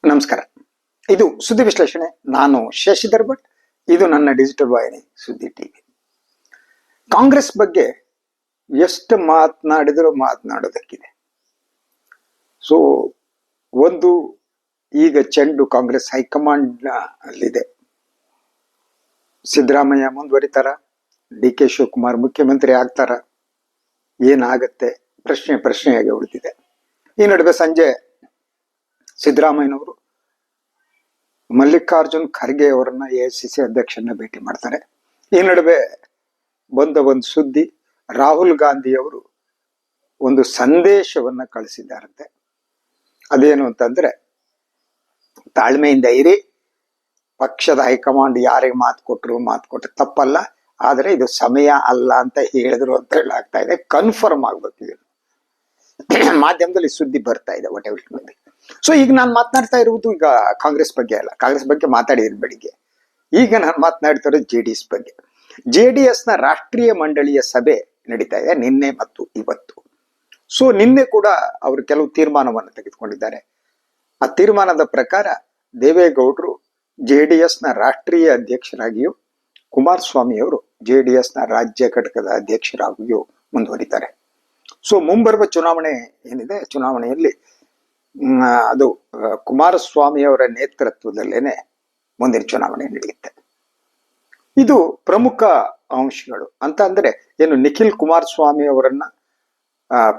ನಮಸ್ಕಾರ. ಇದು ಸುದ್ದಿ ವಿಶ್ಲೇಷಣೆ. ನಾನು ಶಶಿಧರ್ ಭಟ್. ಇದು ನನ್ನ ಡಿಜಿಟಲ್ ವಾಹಿನಿ ಸುದ್ದಿ ಟಿವಿ. ಕಾಂಗ್ರೆಸ್ ಬಗ್ಗೆ ಎಷ್ಟು ಮಾತನಾಡಿದರೂ ಮಾತನಾಡೋದಕ್ಕಿದೆ. ಸೊ ಒಂದು, ಈಗ ಚೆಂಡು ಕಾಂಗ್ರೆಸ್ ಹೈಕಮಾಂಡ್ ಅಲ್ಲಿದೆ. ಸಿದ್ದರಾಮಯ್ಯ ಮುಂದುವರಿತಾರ, DK ಶಿವಕುಮಾರ್ ಮುಖ್ಯಮಂತ್ರಿ ಆಗ್ತಾರ, ಏನಾಗತ್ತೆ ಪ್ರಶ್ನೆಯಾಗಿ ಉಳಿದಿದೆ. ಈ ನಡುವೆ ಸಂಜೆ ಸಿದ್ದರಾಮಯ್ಯನವರು ಮಲ್ಲಿಕಾರ್ಜುನ್ ಖರ್ಗೆ ಅವರನ್ನ AICC ಅಧ್ಯಕ್ಷರನ್ನ ಭೇಟಿ ಮಾಡ್ತಾರೆ. ಈ ನಡುವೆ ಬಂದ ಒಂದು ಸುದ್ದಿ, ರಾಹುಲ್ ಗಾಂಧಿ ಅವರು ಒಂದು ಸಂದೇಶವನ್ನ ಕಳಿಸಿದ್ದಾರಂತೆ. ಅದೇನು ಅಂತಂದ್ರೆ, ತಾಳ್ಮೆಯಿಂದ ಇರಿ, ಪಕ್ಷದ ಹೈಕಮಾಂಡ್ ಯಾರಿಗೆ ಮಾತು ಕೊಟ್ರು ತಪ್ಪಲ್ಲ, ಆದ್ರೆ ಇದು ಸಮಯ ಅಲ್ಲ ಅಂತ ಹೇಳಿದ್ರು ಅಂತ ಹೇಳಾಗ್ತಾ ಇದೆ. ಕನ್ಫರ್ಮ್ ಆಗ್ಬೇಕು. ಮಾಧ್ಯಮದಲ್ಲಿ ಸುದ್ದಿ ಬರ್ತಾ ಇದೆ ಒಟ್ಟೆ. ಸೊ ಈಗ ನಾನು ಮಾತನಾಡ್ತಾ ಇರುವುದು ಈಗ ಕಾಂಗ್ರೆಸ್ ಬಗ್ಗೆ ಅಲ್ಲ. ಕಾಂಗ್ರೆಸ್ ಬಗ್ಗೆ ಮಾತಾಡಿದ್ರು ಬೆಳಿಗ್ಗೆ. ಈಗ ನಾನು ಮಾತನಾಡ್ತಾ ಇರೋದು JDS ಬಗ್ಗೆ. JDS ನ ರಾಷ್ಟ್ರೀಯ ಮಂಡಳಿಯ ಸಭೆ ನಡೀತಾ ಇದೆ ನಿನ್ನೆ ಮತ್ತು ಇವತ್ತು. ಸೊ ನಿನ್ನೆ ಕೂಡ ಅವರು ಕೆಲವು ತೀರ್ಮಾನವನ್ನು ತೆಗೆದುಕೊಂಡಿದ್ದಾರೆ. ಆ ತೀರ್ಮಾನದ ಪ್ರಕಾರ ದೇವೇಗೌಡರು JDS ನ ರಾಷ್ಟ್ರೀಯ ಅಧ್ಯಕ್ಷರಾಗಿಯೂ, ಕುಮಾರಸ್ವಾಮಿ ಅವರು JDS ನ ರಾಜ್ಯ ಘಟಕದ ಅಧ್ಯಕ್ಷರಾಗಿಯೂ ಮುಂದುವರಿತಾರೆ. ಸೊ ಮುಂಬರುವ ಚುನಾವಣೆ ಏನಿದೆ, ಚುನಾವಣೆಯಲ್ಲಿ ಅದು ಕುಮಾರಸ್ವಾಮಿ ಅವರ ನೇತೃತ್ವದಲ್ಲೇನೆ ಮುಂದಿನ ಚುನಾವಣೆ ನಡೆಯುತ್ತೆ. ಇದು ಪ್ರಮುಖ ಅಂಶಗಳು ಅಂತ ಅಂದ್ರೆ ಏನು, ನಿಖಿಲ್ ಕುಮಾರಸ್ವಾಮಿ ಅವರನ್ನ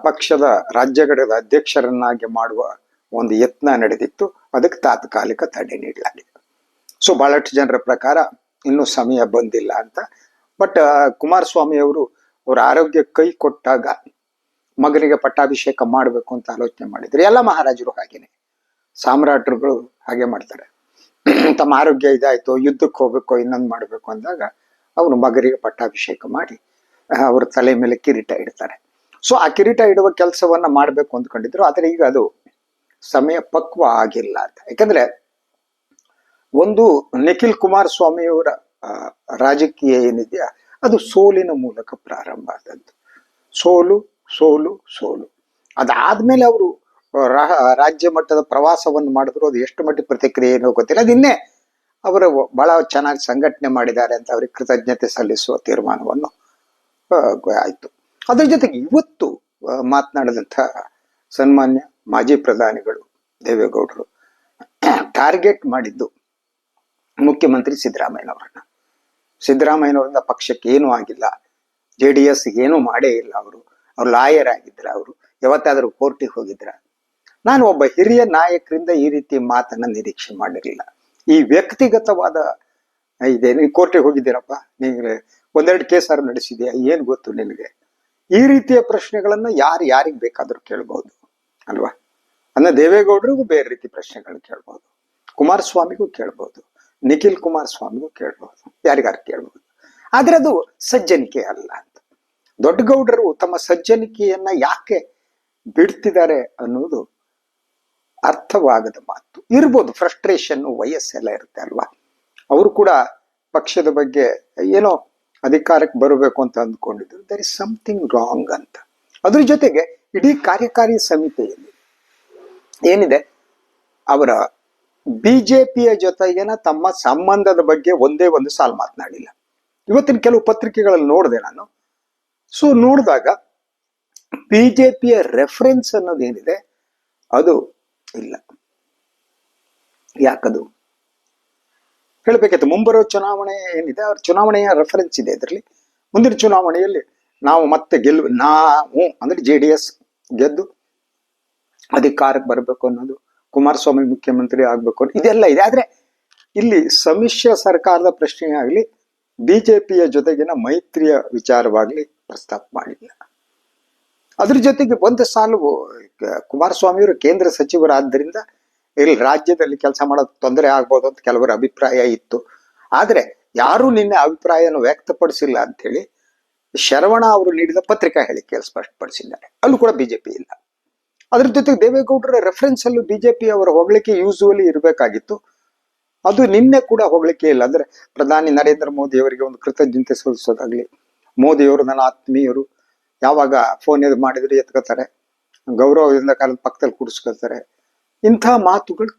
ಪಕ್ಷದ ರಾಜ್ಯ ಘಟಕದ ಅಧ್ಯಕ್ಷರನ್ನಾಗಿ ಮಾಡುವ ಒಂದು ಯತ್ನ ನಡೆದಿತ್ತು. ಅದಕ್ಕೆ ತಾತ್ಕಾಲಿಕ ತಡೆ ನೀಡಲಾಗಿದೆ. ಸೊ ಬಹಳಷ್ಟು ಜನರ ಪ್ರಕಾರ ಇನ್ನೂ ಸಮಯ ಬಂದಿಲ್ಲ ಅಂತ. ಬಟ್ ಕುಮಾರಸ್ವಾಮಿ ಅವರು ಅವರ ಆರೋಗ್ಯ ಕೈ ಕೊಟ್ಟಾಗ ಮಗನಿಗೆ ಪಟ್ಟಾಭಿಷೇಕ ಮಾಡಬೇಕು ಅಂತ ಆಲೋಚನೆ ಮಾಡಿದ್ರು. ಎಲ್ಲ ಮಹಾರಾಜರು ಹಾಗೇನೆ, ಸಾಮ್ರಾಟರುಗಳು ಹಾಗೆ ಮಾಡ್ತಾರೆ. ತಮ್ಮ ಆರೋಗ್ಯ ಇದಾಯ್ತು, ಯುದ್ಧಕ್ಕೆ ಹೋಗ್ಬೇಕು, ಇನ್ನೊಂದು ಮಾಡ್ಬೇಕು ಅಂದಾಗ ಅವರು ಮಗನಿಗೆ ಪಟ್ಟಾಭಿಷೇಕ ಮಾಡಿ ಅವ್ರ ತಲೆ ಮೇಲೆ ಕಿರೀಟ ಇಡ್ತಾರೆ. ಸೊ ಆ ಕಿರೀಟ ಇಡುವ ಕೆಲಸವನ್ನ ಮಾಡ್ಬೇಕು ಅಂದ್ಕೊಂಡಿದ್ರು. ಆದ್ರೆ ಈಗ ಅದು ಸಮಯ ಪಕ್ವ ಆಗಿಲ್ಲ ಅಂತ. ಯಾಕಂದ್ರೆ ಒಂದು, ನಿಖಿಲ್ ಕುಮಾರಸ್ವಾಮಿ ಅವರ ರಾಜಕೀಯ ಏನಿದೆಯಾ ಅದು ಸೋಲಿನ ಮೂಲಕ ಪ್ರಾರಂಭ ಆದದ್ದು. ಸೋಲು ಸೋಲು ಸೋಲು ಅದಾದ್ಮೇಲೆ ಅವರು ರಾಜ್ಯ ಮಟ್ಟದ ಪ್ರವಾಸವನ್ನು ಮಾಡಿದ್ರು. ಅದು ಎಷ್ಟು ಮಟ್ಟಿಗೆ ಪ್ರತಿಕ್ರಿಯೆ ಏನೋ ಗೊತ್ತಿಲ್ಲ. ಅದಿನ್ನೇ ಅವರು ಬಹಳ ಚೆನ್ನಾಗಿ ಸಂಘಟನೆ ಮಾಡಿದ್ದಾರೆ ಅಂತ ಅವ್ರಿಗೆ ಕೃತಜ್ಞತೆ ಸಲ್ಲಿಸುವ ತೀರ್ಮಾನವನ್ನು ಆಯ್ತು. ಅದ್ರ ಜೊತೆಗೆ ಇವತ್ತು ಮಾತನಾಡಿದಂಥ ಸನ್ಮಾನ್ಯ ಮಾಜಿ ಪ್ರಧಾನಿಗಳು ದೇವೇಗೌಡರು ಟಾರ್ಗೆಟ್ ಮಾಡಿದ್ದು ಮುಖ್ಯಮಂತ್ರಿ ಸಿದ್ದರಾಮಯ್ಯನವರನ್ನ. ಸಿದ್ದರಾಮಯ್ಯನವರಿಂದ ಪಕ್ಷಕ್ಕೆ ಏನೂ ಆಗಿಲ್ಲ, JDS ಏನೂ ಮಾಡೇ ಇಲ್ಲ. ಅವ್ರು ಲಾಯರ್ ಆಗಿದ್ರ, ಅವರು ಯಾವತ್ತಾದ್ರೂ ಕೋರ್ಟಿಗೆ ಹೋಗಿದ್ರ? ನಾನು ಒಬ್ಬ ಹಿರಿಯ ನಾಯಕರಿಂದ ಈ ರೀತಿ ಮಾತನ್ನ ನಿರೀಕ್ಷೆ ಮಾಡಿರಲಿಲ್ಲ. ಈ ವ್ಯಕ್ತಿಗತವಾದ ಇದೆ, ನೀನ್ ಕೋರ್ಟಿಗೆ ಹೋಗಿದ್ದೀರಪ್ಪ, ನಿನ್ಗೆ ಒಂದೆರಡು ಕೇಸಾರು ನಡೆಸಿದ್ಯಾ, ಏನ್ ಗೊತ್ತು ನಿನಗೆ? ಈ ರೀತಿಯ ಪ್ರಶ್ನೆಗಳನ್ನ ಯಾರಿಗೆ ಬೇಕಾದ್ರೂ ಕೇಳ್ಬಹುದು ಅಲ್ವಾ? ಅಂದ್ರೆ ದೇವೇಗೌಡರಿಗೂ ಬೇರೆ ರೀತಿ ಪ್ರಶ್ನೆಗಳನ್ನ ಕೇಳ್ಬಹುದು, ಕುಮಾರಸ್ವಾಮಿಗೂ ಕೇಳ್ಬಹುದು, ನಿಖಿಲ್ ಕುಮಾರಸ್ವಾಮಿಗೂ ಕೇಳ್ಬಹುದು, ಯಾರಿಗಾರು ಕೇಳ್ಬಹುದು. ಆದ್ರೆ ಅದು ಸಜ್ಜನಿಕೆ ಅಲ್ಲ ಅಂತ. ದೊಡ್ಡಗೌಡರು ತಮ್ಮ ಸಜ್ಜನಿಕೆಯನ್ನ ಯಾಕೆ ಬಿಡ್ತಿದ್ದಾರೆ ಅನ್ನೋದು ಅರ್ಥವಾಗದ ಮಾತು. ಇರ್ಬೋದು, ಫ್ರಸ್ಟ್ರೇಷನ್, ವಯಸ್ಸೆಲ್ಲ ಇರುತ್ತೆ ಅಲ್ವಾ. ಅವರು ಕೂಡ ಪಕ್ಷದ ಬಗ್ಗೆ ಏನೋ ಅಧಿಕಾರಕ್ಕೆ ಬರಬೇಕು ಅಂತ ಅಂದ್ಕೊಂಡಿದ್ರು. ದರ್ ಇಸ್ ಸಮಥಿಂಗ್ ರಾಂಗ್ ಅಂತ. ಅದ್ರ ಜೊತೆಗೆ ಇಡೀ ಕಾರ್ಯಕಾರಿ ಸಮಿತಿಯಲ್ಲಿ ಏನಿದೆ, ಅವರ BJPಯ ಜೊತೆಗೇನ ತಮ್ಮ ಸಂಬಂಧದ ಬಗ್ಗೆ ಒಂದೇ ಒಂದು ಸಾಲು ಮಾತನಾಡಿಲ್ಲ. ಇವತ್ತಿನ ಕೆಲವು ಪತ್ರಿಕೆಗಳಲ್ಲಿ ನೋಡಿದೆ ನಾನು. ಸೊ ನೋಡಿದಾಗ BJPಯ ರೆಫರೆನ್ಸ್ ಅನ್ನೋದೇನಿದೆ ಅದು ಇಲ್ಲ. ಯಾಕದು ಹೇಳ್ಬೇಕಿತ್ತು. ಮುಂಬರೋ ಚುನಾವಣೆ ಏನಿದೆ, ಅವ್ರ ಚುನಾವಣೆಯ ರೆಫರೆನ್ಸ್ ಇದೆ ಇದರಲ್ಲಿ. ಮುಂದಿನ ಚುನಾವಣೆಯಲ್ಲಿ ನಾವು ಮತ್ತೆ ನಾವು ಅಂದ್ರೆ JDS ಗೆದ್ದು ಅಧಿಕಾರಕ್ಕೆ ಬರಬೇಕು ಅನ್ನೋದು, ಕುಮಾರಸ್ವಾಮಿ ಮುಖ್ಯಮಂತ್ರಿ ಆಗ್ಬೇಕು ಅನ್ನೋದು, ಇದೆಲ್ಲ ಇದೆ. ಆದ್ರೆ ಇಲ್ಲಿ ಸಮ್ಮಿಶ್ರ ಸರ್ಕಾರದ ಪ್ರಶ್ನೆ ಆಗ್ಲಿ, BJPಯ ಜೊತೆಗಿನ ಮೈತ್ರಿಯ ವಿಚಾರವಾಗ್ಲಿ ಪ್ರಸ್ತಾಪ ಮಾಡಿಲ್ಲ. ಅದ್ರ ಜೊತೆಗೆ ಒಂದು ಸಾಲು, ಕುಮಾರಸ್ವಾಮಿಯವರು ಕೇಂದ್ರ ಸಚಿವರಾದ್ದರಿಂದ ಇಲ್ಲಿ ರಾಜ್ಯದಲ್ಲಿ ಕೆಲಸ ಮಾಡೋದು ತೊಂದರೆ ಆಗ್ಬೋದು ಅಂತ ಕೆಲವರ ಅಭಿಪ್ರಾಯ ಇತ್ತು. ಆದ್ರೆ ಯಾರು ನಿನ್ನೆ ಅಭಿಪ್ರಾಯನ ವ್ಯಕ್ತಪಡಿಸಿಲ್ಲ ಅಂತ ಹೇಳಿ ಶರವಣ ಅವರು ನೀಡಿದ ಪತ್ರಿಕಾ ಹೇಳಿಕೆಯಲ್ಲಿ ಸ್ಪಷ್ಟಪಡಿಸಿದ್ದಾರೆ. ಅಲ್ಲೂ ಕೂಡ BJP ಇಲ್ಲ. ಅದ್ರ ಜೊತೆಗೆ ದೇವೇಗೌಡರ ರೆಫರೆನ್ಸ್ ಅಲ್ಲೂ BJP ಅವರ ಹೊಗಳಿಕೆ ಯೂಸುವಲಿ ಇರಬೇಕಾಗಿತ್ತು. ಅದು ನಿನ್ನೆ ಕೂಡ ಹೊಗಳಿಕೆ ಇಲ್ಲ. ಅಂದ್ರೆ ಪ್ರಧಾನಿ ನರೇಂದ್ರ ಮೋದಿ ಅವರಿಗೆ ಒಂದು ಕೃತಜ್ಞತೆ ಸಲ್ಲಿಸೋದಾಗ್ಲಿ, ಮೋದಿಯವರು ನನ್ನ ಆತ್ಮೀಯರು, ಯಾವಾಗ ಫೋನ್ ಮಾಡಿದ್ರು ಎತ್ಕೋತಾರೆ, ಗೌರವದಿಂದ ಕಾಲದ ಪಕ್ಕದಲ್ಲಿ ಕೂಡಿಸ್ಕೊಳ್ತಾರೆ, ಇಂಥ ಮಾತುಗಳು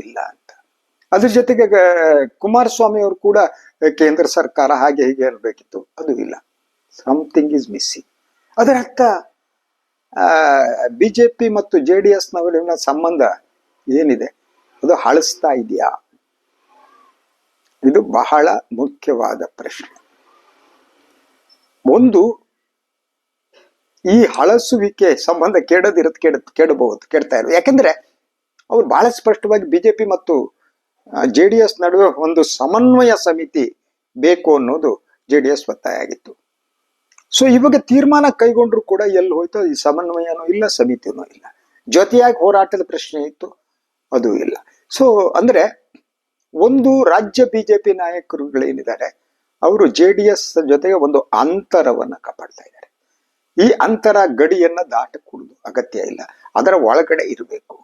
ಇಲ್ಲ ಅಂತ. ಅದ್ರ ಜೊತೆಗೆ ಕುಮಾರಸ್ವಾಮಿ ಅವರು ಕೂಡ ಕೇಂದ್ರ ಸರ್ಕಾರ ಹಾಗೆ ಹೀಗೆ ಇರಬೇಕಿತ್ತು, ಅದು ಇಲ್ಲ. Something is missing. ಅದರ ಅರ್ಥ ಬಿಜೆಪಿ ಮತ್ತು JDS ನವರಿನ ಸಂಬಂಧ ಏನಿದೆ ಅದು ಹಳಸ್ತಾ ಇದೆಯಾ? ಇದು ಬಹಳ ಮುಖ್ಯವಾದ ಪ್ರಶ್ನೆ. ಒಂದು, ಈ ಹಳಸುವಿಕೆ ಸಂಬಂಧ ಕೆಡಬಹುದು. ಯಾಕಂದ್ರೆ ಅವ್ರು ಬಹಳ ಸ್ಪಷ್ಟವಾಗಿ ಬಿಜೆಪಿ ಮತ್ತು JDS ನಡುವೆ ಒಂದು ಸಮನ್ವಯ ಸಮಿತಿ ಬೇಕು ಅನ್ನೋದು JDS ಒತ್ತಾಯ ಆಗಿತ್ತು. ಸೊ ಇವಾಗ ತೀರ್ಮಾನ ಕೈಗೊಂಡ್ರು ಕೂಡ ಎಲ್ಲಿ ಹೋಯ್ತು? ಈ ಸಮನ್ವಯನೂ ಇಲ್ಲ, ಸಮಿತಿನೂ ಇಲ್ಲ. ಜೊತೆಯಾಗಿ ಹೋರಾಟದ ಪ್ರಶ್ನೆ ಇತ್ತು, ಅದು ಇಲ್ಲ. ಸೊ ಅಂದ್ರೆ ಒಂದು ರಾಜ್ಯ ಬಿಜೆಪಿ ನಾಯಕರುಗಳೇನಿದ್ದಾರೆ ಅವರು JDS ಜೊತೆಗೆ ಒಂದು ಅಂತರವನ್ನ ಕಾಪಾಡ್ತಾ ಇದ್ದಾರೆ. ಈ ಅಂತರ ಗಡಿಯನ್ನ ದಾಟಕೂಡದು, ಅಗತ್ಯ ಇಲ್ಲ, ಅದರ ಒಳಗಡೆ ಇರಬೇಕು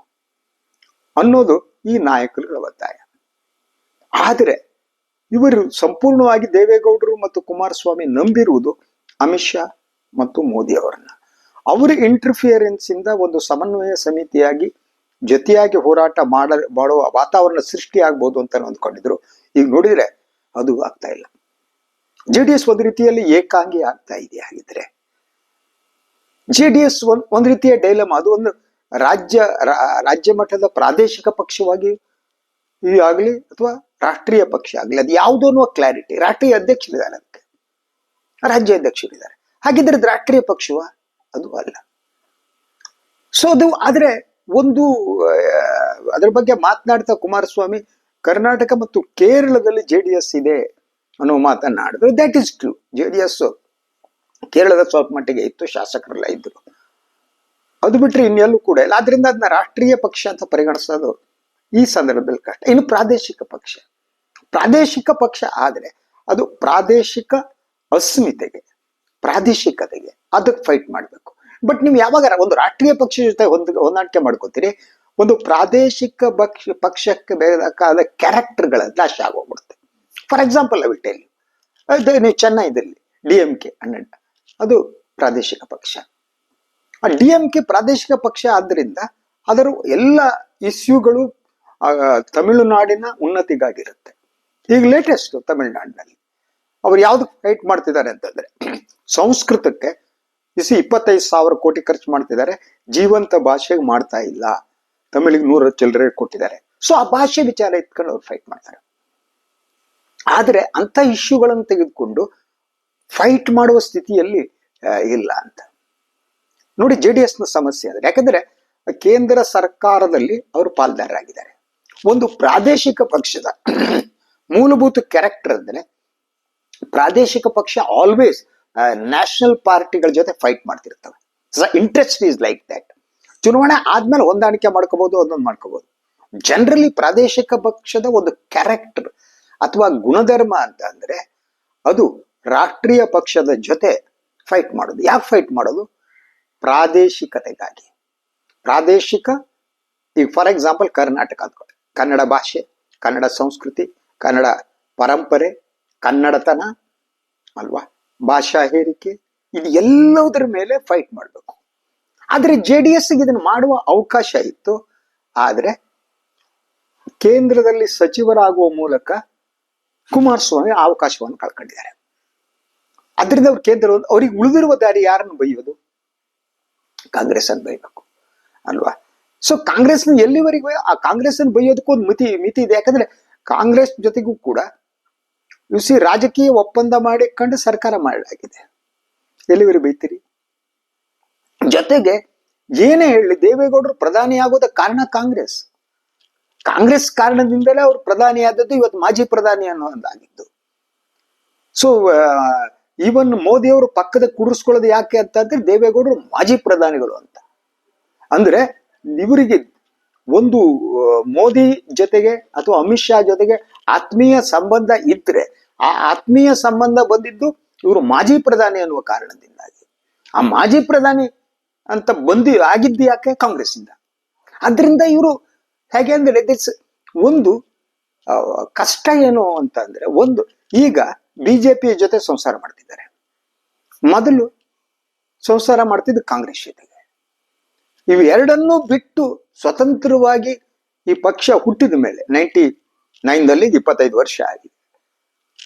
ಅನ್ನೋದು ಈ ನಾಯಕರುಗಳ ಒತ್ತಾಯ. ಆದರೆ ಇವರು ಸಂಪೂರ್ಣವಾಗಿ ದೇವೇಗೌಡರು ಮತ್ತು ಕುಮಾರಸ್ವಾಮಿ ನಂಬಿರುವುದು ಅಮಿತ್ ಶಾ ಮತ್ತು ಮೋದಿ ಅವರನ್ನ. ಅವರ ಇಂಟರ್ಫಿಯರೆನ್ಸ್ ಇಂದ ಒಂದು ಸಮನ್ವಯ ಸಮಿತಿಯಾಗಿ ಜೊತೆಯಾಗಿ ಹೋರಾಟ ಮಾಡುವ ವಾತಾವರಣ ಸೃಷ್ಟಿ ಆಗ್ಬೋದು ಅಂತ ಅಂದ್ಕೊಂಡಿದ್ರು. ಈಗ ನೋಡಿದ್ರೆ ಅದು ಆಗ್ತಾ ಇಲ್ಲ. JDS ಒಂದು ರೀತಿಯಲ್ಲಿ ಏಕಾಂಗಿ ಆಗ್ತಾ ಇದೆ. ಹಾಗಿದ್ರೆ JDS ಒಂದ್ ರೀತಿಯ ಡೈಲಮ್. ಅದು ಒಂದು ರಾಜ್ಯ ಮಟ್ಟದ ಪ್ರಾದೇಶಿಕ ಪಕ್ಷವಾಗಿ ಆಗ್ಲಿ ಅಥವಾ ರಾಷ್ಟ್ರೀಯ ಪಕ್ಷ ಆಗ್ಲಿ, ಅದು ಯಾವುದೋ ಅನ್ನುವ ಕ್ಲಾರಿಟಿ. ರಾಷ್ಟ್ರೀಯ ಅಧ್ಯಕ್ಷರಿದ್ದಾರೆ, ಅದಕ್ಕೆ ರಾಜ್ಯ ಅಧ್ಯಕ್ಷರಿದ್ದಾರೆ. ಹಾಗಿದ್ರೆ ಅದು ರಾಷ್ಟ್ರೀಯ ಪಕ್ಷವ? ಅದು ಅಲ್ಲ. ಸೊ ಅದು ಆದ್ರೆ ಒಂದು ಅದ್ರ ಬಗ್ಗೆ ಮಾತನಾಡ್ತಾ ಕುಮಾರಸ್ವಾಮಿ ಕರ್ನಾಟಕ ಮತ್ತು ಕೇರಳದಲ್ಲಿ JDS ಇದೆ ಅನ್ನೋ ಮಾತನಾಡಿದ್ರು. That is true. JDS ಕೇರಳದ ಸ್ವಲ್ಪ ಮಟ್ಟಿಗೆ ಇತ್ತು, ಶಾಸಕರೆಲ್ಲ ಇದ್ರು. ಅದು ಬಿಟ್ರೆ ಇನ್ನೆಲ್ಲೂ ಕೂಡ ಇಲ್ಲ. ಆದ್ರಿಂದ ಅದನ್ನ ರಾಷ್ಟ್ರೀಯ ಪಕ್ಷ ಅಂತ ಪರಿಗಣಿಸೋದು ಈ ಸಂದರ್ಭದಲ್ಲಿ ಕಷ್ಟ. ಇನ್ನು ಪ್ರಾದೇಶಿಕ ಪಕ್ಷ ಆದ್ರೆ ಅದು ಪ್ರಾದೇಶಿಕ ಅಸ್ಮಿತೆಗೆ, ಪ್ರಾದೇಶಿಕತೆಗೆ ಅದಕ್ಕೆ ಫೈಟ್ ಮಾಡ್ಬೇಕು. ಬಟ್ ನೀವು ಯಾವಾಗ ಒಂದು ರಾಷ್ಟ್ರೀಯ ಪಕ್ಷ ಜೊತೆ ಹೊಂದಾಣಿಕೆ ಮಾಡ್ಕೋತೀರಿ, ಒಂದು ಪ್ರಾದೇಶಿಕ ಪಕ್ಷಕ್ಕೆ ಬೇಕಾದ ಕ್ಯಾರೆಕ್ಟರ್ಗಳ ನಾಶ ಆಗೋಗ್ಬಿಡುತ್ತೆ. For example I will tell you, ನೀವು ಚೆನ್ನೈದಲ್ಲಿ DMK ಅದು ಪ್ರಾದೇಶಿಕ ಪಕ್ಷ. ಆ DMK ಪ್ರಾದೇಶಿಕ ಪಕ್ಷ ಆದ್ದರಿಂದ ಅದರ ಎಲ್ಲ ಇಶ್ಯೂಗಳು ತಮಿಳುನಾಡಿನ ಉನ್ನತಿಗಾಗಿರುತ್ತೆ. ಈಗ ಲೇಟೆಸ್ಟ್ ತಮಿಳುನಾಡಿನಲ್ಲಿ ಅವ್ರು ಯಾವ್ದು ಫೈಟ್ ಮಾಡ್ತಿದ್ದಾರೆ ಅಂತಂದ್ರೆ, ಸಂಸ್ಕೃತಕ್ಕೆ 25,000 ಕೋಟಿ ಖರ್ಚು ಮಾಡ್ತಿದ್ದಾರೆ, ಜೀವಂತ ಭಾಷೆಗೆ ಮಾಡ್ತಾ ಇಲ್ಲ. ತಮಿಳಿಗೆ 100 ಚಿಲ್ಲರೆ ಕೊಟ್ಟಿದ್ದಾರೆ. ಸೊ ಆ ಭಾಷೆ ವಿಚಾರ ಇಟ್ಕೊಂಡು ಅವ್ರು ಫೈಟ್ ಮಾಡ್ತಾರೆ. ಆದ್ರೆ ಅಂತ ಇಶ್ಯೂಗಳನ್ನು ತೆಗೆದುಕೊಂಡು ಫೈಟ್ ಮಾಡುವ ಸ್ಥಿತಿಯಲ್ಲಿ ಇಲ್ಲ ಅಂತ ನೋಡಿ. JDS ನ ಸಮಸ್ಯೆ ಅಂದ್ರೆ, ಯಾಕಂದ್ರೆ ಕೇಂದ್ರ ಸರ್ಕಾರದಲ್ಲಿ ಅವರು ಪಾಲ್ದಾರರಾಗಿದ್ದಾರೆ. ಒಂದು ಪ್ರಾದೇಶಿಕ ಪಕ್ಷದ ಮೂಲಭೂತ ಕ್ಯಾರೆಕ್ಟರ್ ಅಂದ್ರೆ, ಪ್ರಾದೇಶಿಕ ಪಕ್ಷ ಆಲ್ವೇಸ್ ನ್ಯಾಷನಲ್ ಪಾರ್ಟಿಗಳ ಜೊತೆ ಫೈಟ್ ಮಾಡ್ತಿರ್ತವೆ. Interest is like that. ಚುನಾವಣೆ ಆದ್ಮೇಲೆ ಹೊಂದಾಣಿಕೆ ಮಾಡ್ಕೋಬಹುದು, ಅದೊಂದು ಮಾಡ್ಕೋಬಹುದು. ಜನರಲಿ ಪ್ರಾದೇಶಿಕ ಪಕ್ಷದ ಒಂದು ಕ್ಯಾರೆಕ್ಟರ್ ಅಥವಾ ಗುಣಧರ್ಮ ಅಂತ ಅಂದ್ರೆ ಅದು ರಾಷ್ಟ್ರೀಯ ಪಕ್ಷದ ಜೊತೆ ಫೈಟ್ ಮಾಡೋದು. ಯಾಕೆ ಫೈಟ್ ಮಾಡೋದು? ಪ್ರಾದೇಶಿಕತೆಗಾಗಿ. ಪ್ರಾದೇಶಿಕ, ಈಗ ಫಾರ್ ಎಕ್ಸಾಂಪಲ್ ಕರ್ನಾಟಕ ಅಂದ್ಕೊಳ್ಳಿ, ಕನ್ನಡ ಭಾಷೆ, ಕನ್ನಡ ಸಂಸ್ಕೃತಿ, ಕನ್ನಡ ಪರಂಪರೆ, ಕನ್ನಡತನ ಅಲ್ವಾ, ಭಾಷಾ ಹೇರಿಕೆ, ಇದು ಎಲ್ಲದರ ಮೇಲೆ ಫೈಟ್ ಮಾಡಬೇಕು. ಆದ್ರೆ JDS ಇದನ್ನು ಮಾಡುವ ಅವಕಾಶ ಇತ್ತು. ಆದ್ರೆ ಕೇಂದ್ರದಲ್ಲಿ ಸಚಿವರಾಗುವ ಮೂಲಕ ಕುಮಾರಸ್ವಾಮಿ ಅವಕಾಶವನ್ನು ಕಳ್ಕೊಂಡಿದ್ದಾರೆ. ಅದರಿಂದ ಅವ್ರ ಅವ್ರಿಗೆ ಉಳಿದಿರುವ ದಾರಿ ಯಾರನ್ನು ಬೈಯೋದು? ಕಾಂಗ್ರೆಸ್ ಅನ್ನು ಬೈಬೇಕು ಅಲ್ವಾ? ಸೊ ಕಾಂಗ್ರೆಸ್ ಎಲ್ಲಿವರೆಗೂ ಆ ಕಾಂಗ್ರೆಸ್ ಅನ್ನು ಬೈಯೋದಕ್ಕೂ ಒಂದು ಮಿತಿ ಇದೆ. ಯಾಕಂದ್ರೆ ಕಾಂಗ್ರೆಸ್ ಜೊತೆಗೂ ಕೂಡ ರಾಜಕೀಯ ಒಪ್ಪಂದ ಮಾಡಿಕೊಂಡು ಸರ್ಕಾರ ಮಾಡಲಾಗಿದೆ. ಎಲ್ಲಿವರೆಗೂ ಬೈತೀರಿ? ಜೊತೆಗೆ ಏನೇ ಹೇಳಿ, ದೇವೇಗೌಡರು ಪ್ರಧಾನಿ ಆಗೋದ ಕಾರಣ ಕಾಂಗ್ರೆಸ್ ಕಾರಣದಿಂದಲೇ ಅವ್ರು ಪ್ರಧಾನಿ ಆದದ್ದು. ಇವತ್ತು ಮಾಜಿ ಪ್ರಧಾನಿ ಅನ್ನೋದಾಗಿದ್ದು. ಸೊ ಈವನ್ ಮೋದಿ ಅವರು ಪಕ್ಕದ ಕುಡಿಸ್ಕೊಳ್ಳೋದು ಯಾಕೆ ಅಂತಂದ್ರೆ, ದೇವೇಗೌಡರು ಮಾಜಿ ಪ್ರಧಾನಿಗಳು ಅಂತ. ಅಂದ್ರೆ ಇವರಿಗೆ ಒಂದು ಮೋದಿ ಜೊತೆಗೆ ಅಥವಾ ಅಮಿತ್ ಶಾ ಜೊತೆಗೆ ಆತ್ಮೀಯ ಸಂಬಂಧ ಇದ್ರೆ, ಆ ಆತ್ಮೀಯ ಸಂಬಂಧ ಬಂದಿದ್ದು ಇವರು ಮಾಜಿ ಪ್ರಧಾನಿ ಅನ್ನುವ ಕಾರಣದಿಂದಾಗಿ. ಆ ಮಾಜಿ ಪ್ರಧಾನಿ ಅಂತ ಆಗಿದ್ದು ಯಾಕೆ? ಕಾಂಗ್ರೆಸ್ ಇಂದ. ಅದರಿಂದ ಇವರು ಹೇಗೆ ಅಂದ್ರೆ, ಒಂದು ಕಷ್ಟ ಏನು ಅಂತ ಅಂದ್ರೆ, ಒಂದು ಈಗ ಬಿಜೆಪಿ ಜೊತೆ ಸಂಸಾರ ಮಾಡ್ತಿದ್ದಾರೆ. ಮೊದಲು ಸಂಸಾರ ಮಾಡ್ತಿದ್ದು ಕಾಂಗ್ರೆಸ್ ಜೊತೆಗೆ. ಇವೆರಡನ್ನೂ ಬಿಟ್ಟು ಸ್ವತಂತ್ರವಾಗಿ ಈ ಪಕ್ಷ ಹುಟ್ಟಿದ ಮೇಲೆ 99ರಲ್ಲಿ 25 ವರ್ಷ ಆಗಿದೆ.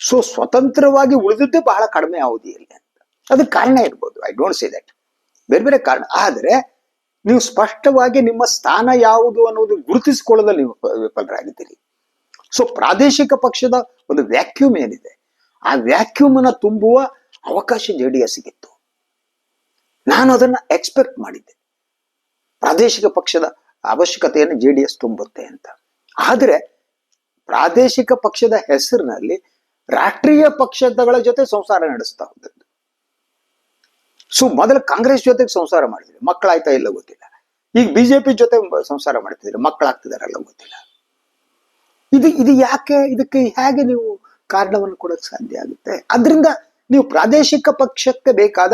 ಸೊ ಸ್ವತಂತ್ರವಾಗಿ ಉಳಿದಿದ್ದೇ ಬಹಳ ಕಡಿಮೆ ಅವಧಿಯಲ್ಲಿ ಅಂತ. ಅದಕ್ಕೆ ಕಾರಣ ಇರ್ಬೋದು, ಐ ಡೋಂಟ್ ಸೇ ದಟ್, ಬೇರೆ ಬೇರೆ ಕಾರಣ. ಆದರೆ ನೀವು ಸ್ಪಷ್ಟವಾಗಿ ನಿಮ್ಮ ಸ್ಥಾನ ಯಾವುದು ಅನ್ನೋದು ಗುರುತಿಸಿಕೊಳ್ಳದಲ್ಲಿ ನೀವು ವಿಫಲರಾಗಿದ್ದೀರಿ. ಸೊ ಪ್ರಾದೇಶಿಕ ಪಕ್ಷದ ಒಂದು ವ್ಯಾಕ್ಯೂಮ್ ಏನಿದೆ, ಆ ವ್ಯಾಕ್ಯೂಮ್ ಅನ್ನ ತುಂಬುವ ಅವಕಾಶ JDSಗಿತ್ತು. ನಾನು ಅದನ್ನ ಎಕ್ಸ್ಪೆಕ್ಟ್ ಮಾಡಿದ್ದೆ, ಪ್ರಾದೇಶಿಕ ಪಕ್ಷದ ಅವಶ್ಯಕತೆಯನ್ನು JDS ತುಂಬುತ್ತೆ ಅಂತ. ಆದರೆ ಪ್ರಾದೇಶಿಕ ಪಕ್ಷದ ಹೆಸರಿನಲ್ಲಿ ರಾಷ್ಟ್ರೀಯ ಪಕ್ಷಗಳ ಜೊತೆ ಸಂಸಾರ ನಡೆಸ್ತಾ ಹೋದದ್ದು. ಸೊ ಮೊದಲು ಕಾಂಗ್ರೆಸ್ ಜೊತೆಗೆ ಸಂಸಾರ ಮಾಡಿದ್ರಿ, ಮಕ್ಕಳಾಯ್ತಾ ಇಲ್ಲ ಗೊತ್ತಿಲ್ಲ. ಈಗ BJP ಜೊತೆ ಸಂಸಾರ ಮಾಡ್ತಿದ್ರಿ, ಮಕ್ಕಳಾಗ್ತಿದಾರಲ್ಲ ಗೊತ್ತಿಲ್ಲ. ಇದು ಯಾಕೆ, ಇದಕ್ಕೆ ಹೇಗೆ ನೀವು ಕಾರಣವನ್ನು ಕೊಡಕ್ ಸಾಧ್ಯ ಆಗುತ್ತೆ? ಅದರಿಂದ ನೀವು ಪ್ರಾದೇಶಿಕ ಪಕ್ಷಕ್ಕೆ ಬೇಕಾದ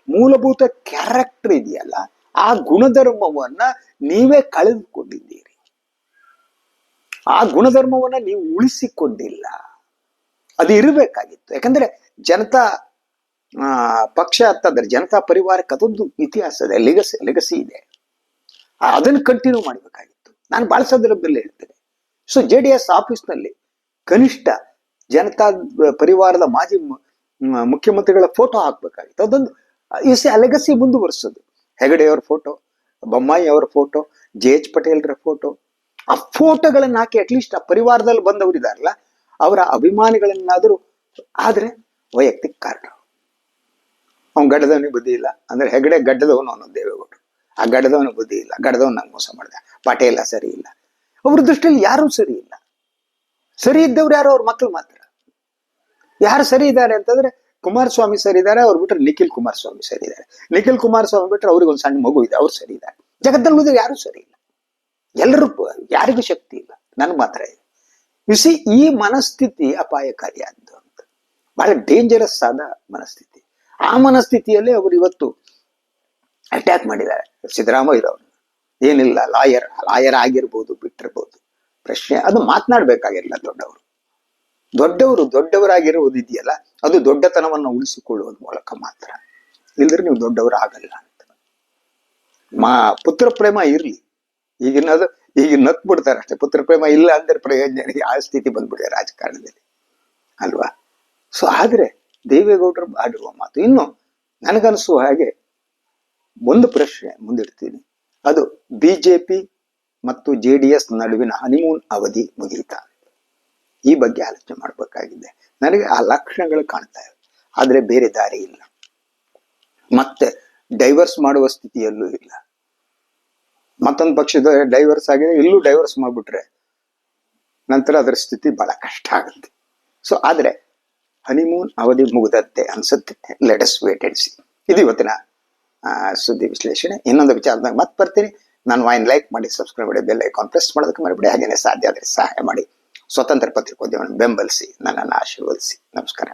ಮೂಲಭೂತ ಕ್ಯಾರೆಕ್ಟರ್ ಇದೆಯಲ್ಲ, ಆ ಗುಣಧರ್ಮವನ್ನ ನೀವೇ ಕಳೆದುಕೊಂಡಿದ್ದೀರಿ. ಆ ಗುಣಧರ್ಮವನ್ನ ನೀವು ಉಳಿಸಿಕೊಂಡಿಲ್ಲ. ಅದು ಇರಬೇಕಾಗಿತ್ತು. ಯಾಕಂದ್ರೆ ಜನತಾ ಪಕ್ಷ ಅಂತಂದ್ರೆ ಜನತಾ ಪರಿವಾರಕ್ಕೆ ಅದೊಂದು ಇತಿಹಾಸ ಇದೆ, ಲೆಗಸಿ ಇದೆ. ಅದನ್ನು ಕಂಟಿನ್ಯೂ ಮಾಡ್ಬೇಕಾಗಿತ್ತು. ನಾನು ಬಹಳ ಸಂದರ್ಭದಲ್ಲಿ ಹೇಳ್ತೇನೆ. ಸೊ JDS ಆಫೀಸ್ನಲ್ಲಿ ಕನಿಷ್ಠ ಜನತಾ ಪರಿವಾರದ ಮಾಜಿ ಮುಖ್ಯಮಂತ್ರಿಗಳ ಫೋಟೋ ಹಾಕ್ಬೇಕಾಗಿತ್ತು. ಅದೊಂದು ಲೆಗಸಿ ಮುಂದುವರಿಸೋದು. ಹೆಗಡೆಯವರ ಫೋಟೋ, ಬೊಮ್ಮಾಯಿ ಅವರ ಫೋಟೋ, JH ಪಟೇಲ್ರ ಫೋಟೋ, ಆ ಫೋಟೋಗಳನ್ನ ಹಾಕಿ ಅಟ್ಲೀಸ್ಟ್ ಆ ಪರಿವಾರದಲ್ಲಿ ಬಂದವರು ಇದಾರಲ್ಲ ಅವರ ಅಭಿಮಾನಿಗಳನ್ನಾದರೂ. ಆದ್ರೆ ವೈಯಕ್ತಿಕ ಕಾರಣ, ಅವ್ನು ಗಡ್ಡದವನಿಗೆ ಬುದ್ಧಿ ಇಲ್ಲ ಅಂದ್ರೆ ಹೆಗಡೆ ಗಡ್ಡದವನು ಅನ್ನೋದು ದೇವೇಗೌಡರು. ಆ ಗಡ್ಡದವನಿಗೆ ಬುದ್ಧಿ ಇಲ್ಲ, ಗಡ್ಡದವನ್ ನಂಗೆ ಮೋಸ ಮಾಡಿದೆ, ಪಟೇಲ ಸರಿ ಇಲ್ಲ. ಅವ್ರ ದೃಷ್ಟಿಯಲ್ಲಿ ಯಾರೂ ಸರಿ ಇಲ್ಲ. ಸರಿ ಇದ್ದವ್ರು ಯಾರು? ಅವ್ರ ಮಕ್ಕಳು ಮಾತ್ರ. ಯಾರು ಸರಿ ಇದ್ದಾರೆ ಅಂತಂದ್ರೆ ಕುಮಾರಸ್ವಾಮಿ ಸರಿ ಇದ್ದಾರೆ, ಅವ್ರು ಬಿಟ್ರೆ ನಿಖಿಲ್ ಕುಮಾರಸ್ವಾಮಿ ಸರಿ ಇದ್ದಾರೆ. ನಿಖಿಲ್ ಕುಮಾರಸ್ವಾಮಿ ಬಿಟ್ರೆ ಅವ್ರಿಗೆ ಒಂದು ಸಣ್ಣ ಮಗು ಇದೆ, ಅವ್ರು ಸರಿ ಇದ್ದಾರೆ. ಜಗತ್ತಲ್ಲಿ ಉಳಿದ್ರೆ ಯಾರು ಸರಿ ಇಲ್ಲ. ಎಲ್ಲರೂ, ಯಾರಿಗೂ ಶಕ್ತಿ ಇಲ್ಲ, ನನ್ಗೆ ಮಾತ್ರ ಇದೆ. ಬಿಸಿ ಈ ಮನಸ್ಥಿತಿ ಅಪಾಯಕಾರಿಯಾದ್ದು ಅಂತ, ಬಹಳ ಡೇಂಜರಸ್ ಆದ ಮನಸ್ಥಿತಿ. ಆ ಮನಸ್ಥಿತಿಯಲ್ಲಿ ಅವರು ಇವತ್ತು ಅಟ್ಯಾಕ್ ಮಾಡಿದ್ದಾರೆ ಸಿದ್ದರಾಮಯ್ಯರವ್ರನ್ನ. ಏನಿಲ್ಲ, ಲಾಯರ್ ಆಗಿರ್ಬೋದು, ಬಿಟ್ಟಿರ್ಬೋದು, ಪ್ರಶ್ನೆ ಅದು ಮಾತನಾಡ್ಬೇಕಾಗಿಲ್ಲ. ದೊಡ್ಡವರಾಗಿರುವುದು ಇದೆಯಲ್ಲ, ಅದು ದೊಡ್ಡತನವನ್ನು ಉಳಿಸಿಕೊಳ್ಳುವುದ ಮೂಲಕ ಮಾತ್ರ. ಇಲ್ದ್ರೆ ನೀವು ದೊಡ್ಡವರಾಗಲ್ಲ ಅಂತ. ಪುತ್ರ ಪ್ರೇಮ ಇರ್ಲಿ, ಈಗ ನಕ್ ಬಿಡ್ತಾರೆ ಅಷ್ಟೇ. ಪುತ್ರ ಪ್ರೇಮ ಇಲ್ಲ ಅಂದ್ರೆ ಪ್ರಯೋಜನ, ಆ ಸ್ಥಿತಿ ಬಂದ್ಬಿಡಿದೆ ರಾಜಕಾರಣದಲ್ಲಿ ಅಲ್ವಾ? ಸೊ ಆದ್ರೆ ದೇವೇಗೌಡರು ಆಡಿರುವ ಮಾತು. ಇನ್ನು ನನಗನ್ಸುವ ಹಾಗೆ ಒಂದು ಪ್ರಶ್ನೆ ಮುಂದಿಡ್ತೀನಿ, ಅದು BJP ಮತ್ತು JDS ನಡುವಿನ ಹನಿಮೂನ್ ಅವಧಿ ಮುಗಿಯಿತಾ? ಈ ಬಗ್ಗೆ ಆಲೋಚನೆ ಮಾಡ್ಬೇಕಾಗಿದೆ. ನನಗೆ ಆ ಲಕ್ಷಣಗಳು ಕಾಣ್ತಾ ಇವೆ, ಆದ್ರೆ ಬೇರೆ ದಾರಿ ಇಲ್ಲ. ಮತ್ತೆ ಡೈವರ್ಸ್ ಮಾಡುವ ಸ್ಥಿತಿಯಲ್ಲೂ ಇಲ್ಲ. ಮತ್ತೊಂದು ಪಕ್ಷದ ಡೈವರ್ಸ್ ಆಗಿದೆ, ಇಲ್ಲೂ ಡೈವರ್ಸ್ ಮಾಡ್ಬಿಟ್ರೆ ನಂತರ ಅದರ ಸ್ಥಿತಿ ಬಹಳ ಕಷ್ಟ ಆಗುತ್ತೆ. ಸೊ ಆದ್ರೆ ಹನಿಮೂನ್ ಅವಧಿ ಮುಗಿದತ್ತೆ ಅನ್ಸುತ್ತೆ. Let us wait and see. ಇದು ಇವತ್ತಿನ ಸುದ್ದಿ ವಿಶ್ಲೇಷಣೆ. ಇನ್ನೊಂದು ವಿಚಾರದಾಗ ಮತ್ತೆ ಬರ್ತೀನಿ. ನಾನು ವಾಯಿನ್ ಲೈಕ್ ಮಾಡಿ, ಸಬ್ಸ್ಕ್ರೈಬ್ ಮಾಡಿ, ಬೆಲ್ ಐಕಾನ್ ಪ್ರೆಸ್ ಮಾಡೋದಕ್ಕೆ ಮರಿಬೇಡಿ. ಹಾಗೇನೆ ಸಾಧ್ಯ ಆದರೆ ಸಹಾಯ ಮಾಡಿ. ಸ್ವತಂತ್ರ ಪತ್ರಿಕೋದ್ಯಮವನ್ನು ಬೆಂಬಲಿಸಿ, ನನ್ನನ್ನು ಆಶೀರ್ವದಿಸಿ. ನಮಸ್ಕಾರ.